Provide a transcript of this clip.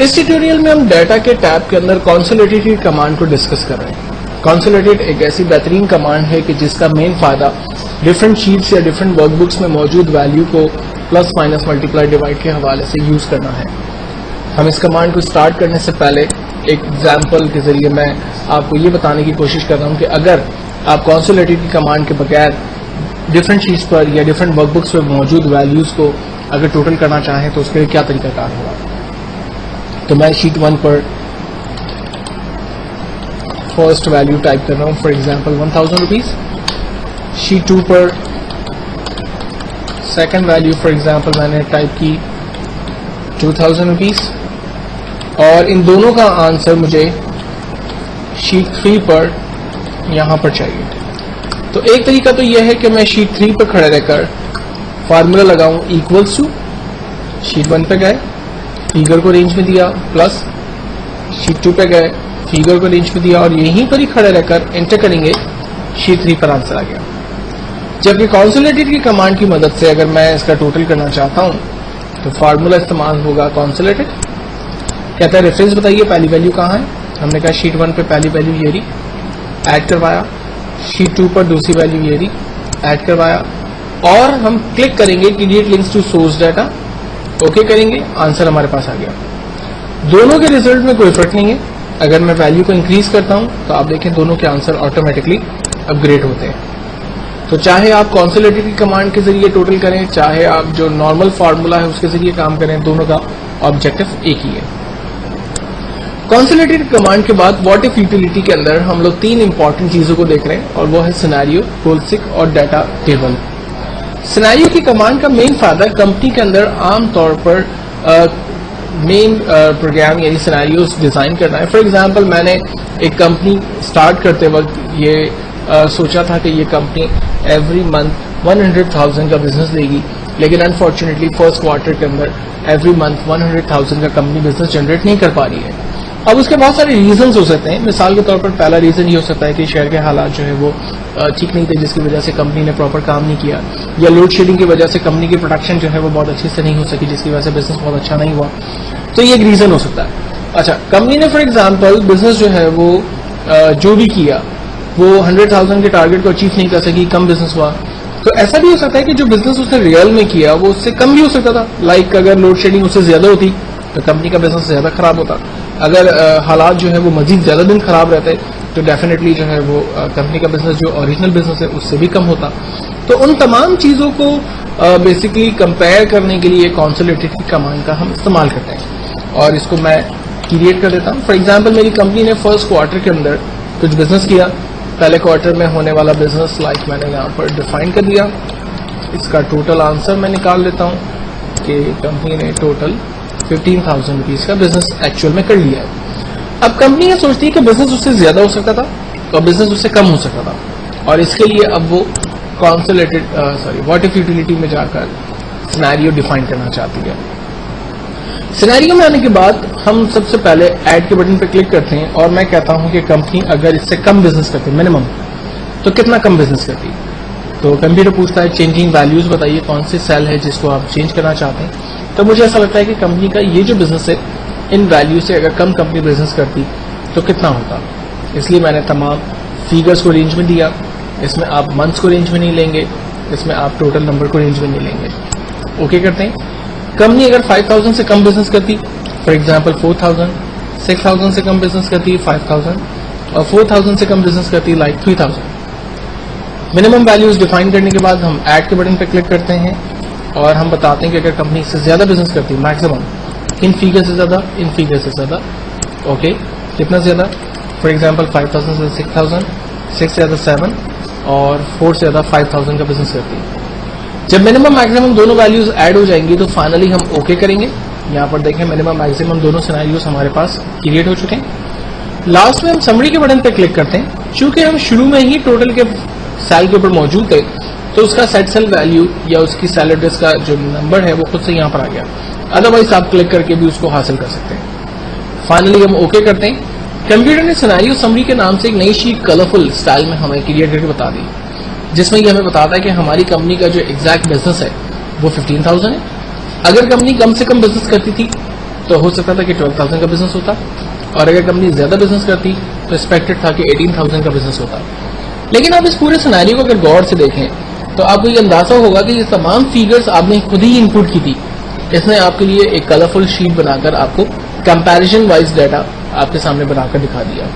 इस ट्यूटोरियल में हम डाटा के टैब के अंदर कंसोलिडेटेड की कमांड को डिस्कस कर रहे हैं। कंसोलिडेटेड एक ऐसी बेहतरीन कमांड है कि जिसका मेन फायदा डिफरेंट शीट्स या डिफरेंट वर्कबुक्स में मौजूद वैल्यू को प्लस माइनस मल्टीप्लाई डिवाइड के हवाले से यूज करना है। हम इस कमांड को स्टार्ट करने से पहले एक एग्जाम्पल के जरिए मैं आपको ये बताने की कोशिश कर रहा हूँ कि अगर आप कंसोलिडेटेड की कमांड के बगैर डिफरेंट शीट्स पर या डिफरेंट वर्कबुक्स में मौजूद वैल्यूज को अगर टोटल करना चाहें तो उसके लिए क्या तरीकाकार होगा। तो मैं शीट 1 पर फर्स्ट वैल्यू टाइप कर रहा हूं, फॉर एग्जांपल 1000 रुपीज। शीट 2 पर सेकंड वैल्यू फॉर एग्जांपल मैंने टाइप की 2000 रुपीज, और इन दोनों का आंसर मुझे शीट 3 पर यहां पर चाहिए। तो एक तरीका तो यह है कि मैं शीट 3 पर खड़े रहकर फार्मूला लगाऊं इक्वल्स टू, शीट 1 पे गए फिगर को रेंज में दिया, प्लस शीट 2 पे गए फिगर को रेंज में दिया, और यहीं पर ही खड़े रहकर एंटर करेंगे, शीट 3 पर आंसर आ गया। जबकि कंसोलिडेटेड की कमांड की मदद से अगर मैं इसका टोटल करना चाहता हूं तो फार्मूला इस्तेमाल होगा कंसोलिडेटेड। कहता है रेफरेंस बताइए पहली वैल्यू कहां है। हमने कहा शीट 1 पे पहली वैल्यू ये रही, ऐड करवाया। शीट 2 पर दूसरी वैल्यू ये रही, ऐड करवाया, और हम क्लिक करेंगे create links to source data, okay करेंगे, आंसर हमारे पास आ गया। दोनों के रिजल्ट में कोई फर्क नहीं है। अगर मैं वैल्यू को इंक्रीज करता हूं तो आप देखें दोनों के आंसर ऑटोमेटिकली अपग्रेड होते हैं। तो चाहे आप कंसोलिडेटेड की कमांड के जरिए टोटल करें, चाहे आप जो नॉर्मल फार्मूला है उसके जरिए काम करें, दोनों का ऑब्जेक्टिव एक ही है। कंसोलिडेटेड कमांड के बाद व्हाट इफ यूटिलिटी के अंदर हम लोग 3 इंपॉर्टेंट चीजों को देख रहे हैं, और वो है सिनेरियो, गोल सीक और डाटा टेबल। सिनेरियो की कमांड का मेन फायदा कंपनी के अंदर आमतौर पर मेन प्रोग्राम यानी सिनेरियोस डिजाइन करना है। फॉर एग्जांपल मैंने एक कंपनी स्टार्ट करते वक्त ये सोचा था कि ये कंपनी एवरी मंथ 100,000 का बिजनेस देगी, लेकिन अनफॉर्चुनेटली फर्स्ट क्वार्टर के अंदर एवरी मंथ 100,000 का कंपनी बिजनेस जनरेट नहीं कर पा रही है। अब उसके बहुत सारे रीजंस हो सकते हैं। मिसाल के तौर पर पहला रीजन ये हो सकता है कि शेयर के हालात जो है वो ठीक नहीं थे, जिसकी वजह से कंपनी ने प्रॉपर काम नहीं किया, या लोड शेडिंग की वजह से कंपनी की प्रोडक्शन जो है वो बहुत अच्छे से नहीं हो सकी, जिसकी वजह से बिजनेस बहुत अच्छा नहीं हुआ। तो ये एक रीजन हो सकता है। अच्छा, कंपनी ने फॉर एग्जाम्पल बिजनेस जो है वो जो भी किया वो 100,000 के टारगेट को अचीव नहीं कर सकी, कम बिजनेस हुआ। तो ऐसा भी हो सकता है कि जो बिजनेस उसने रियल में किया वो उससे कम भी हो सकता था। लाइक अगर लोड शेडिंग उससे ज्यादा होती तो कंपनी का बिजनेस ज्यादा खराब होता। अगर हालात जो है वो मजीद ज्यादा दिन खराब रहते तो डेफिनेटली जो है वो कंपनी का बिजनेस जो ओरिजिनल बिजनेस है उससे भी कम होता। तो उन तमाम चीजों को बेसिकली कंपेयर करने के लिए कंसोलिडेटेड की कमांड का हम इस्तेमाल करते हैं, और इसको मैं क्रिएट कर देता हूँ। फॉर एग्जाम्पल मेरी कंपनी ने फर्स्ट क्वार्टर के अंदर कुछ बिजनेस किया। पहले क्वार्टर में होने वाला बिजनेस लाइक मैंने यहाँ पर डिफाइन कर दिया। इसका टोटल आंसर मैं निकाल लेता हूँ कि कंपनी ने टोटल 15,000 रुपीज का बिजनेस एक्चुअल में कर लिया है। अब कंपनी ये सोचती है कि बिजनेस उससे ज्यादा हो सकता था और बिजनेस उससे कम हो सकता था, और इसके लिए अब वो कंसोलिडेटेड व्हाट इफ यूटिलिटी में जाकर सिनेरियो डिफाइन करना चाहती है। सिनेरियो में आने के बाद हम सबसे पहले ऐड के बटन पर क्लिक करते हैं, और मैं कहता हूं कि कंपनी अगर इससे कम बिजनेस करती मिनिमम, तो कितना कम बिजनेस करती। तो कंप्यूटर पूछता है चेंजिंग वैल्यूज बताइए, कौन सी सेल है जिसको आप चेंज करना चाहते हैं। तो मुझे ऐसा लगता है कि कंपनी का ये जो बिजनेस है इन वैल्यू से अगर कम कंपनी बिजनेस करती तो कितना होता, इसलिए मैंने तमाम फिगर्स को रेंज में दिया। इसमें आप मंथ्स को रेंज में नहीं लेंगे, इसमें आप टोटल नंबर को रेंज में नहीं लेंगे। ओके करते हैं। कंपनी अगर 5,000 से कम बिजनेस करती, फॉर एग्जाम्पल 4,000, 6,000 से कम बिजनेस करती 5,000, और 4,000 से कम बिजनेस करती लाइक 3,000। मिनिमम वैल्यूज डिफाइन करने के बाद हम ऐड के बटन पर क्लिक करते हैं, और हम बताते हैं कि अगर कंपनी इससे ज्यादा बिजनेस करती है मैक्सिमम, इन फिगर से ज्यादा, इन फिगर से ज्यादा, ओके कितना ज्यादा, फॉर एग्जांपल 5,000 से 6,000, 6 से ज्यादा 7, और 4 से ज्यादा 5,000 का बिजनेस करती है। जब मिनिमम मैक्सिमम दोनों वैल्यूज ऐड हो जाएंगी तो फाइनली हम ओके करेंगे। यहाँ पर देखें मिनिमम मैक्सिमम दोनों सिनेरियोस हमारे पास क्रिएट हो चुके हैं। लास्ट में हम समरी के बटन पर क्लिक करते हैं। चूंकि हम शुरू में ही टोटल के सेल के ऊपर मौजूद थे तो उसका सेट सेल वैल्यू या उसकी सेल एड्रेस का जो नंबर है वो खुद से यहाँ पर आ गया। अदरवाइज आप क्लिक करके भी उसको हासिल कर सकते हैं। फाइनली हम ओके करते हैं। कंप्यूटर ने सिनेरियो समरी के नाम से एक नई शीट कलरफुल स्टाइल में हमें क्रिएट करके बता दी, जिसमें ये हमें बताता है कि हमारी कंपनी का जो एग्जैक्ट बिजनेस है वो 15,000 है। अगर कंपनी कम से कम बिजनेस करती थी तो हो सकता था कि 12,000 का बिजनेस होता, और अगर कंपनी ज्यादा बिजनेस करती तो एक्सपेक्टेड था कि 18,000 का बिजनेस होता। लेकिन आप इस पूरे सिनेरियो को अगर गौर से देखें तो आपको ये अंदाजा होगा कि ये तमाम फिगर्स आपने खुद ही इनपुट की थी। इसने आपके लिए एक कलरफुल शीट बनाकर आपको कंपैरिजन वाइज डाटा आपके सामने बनाकर दिखा दिया।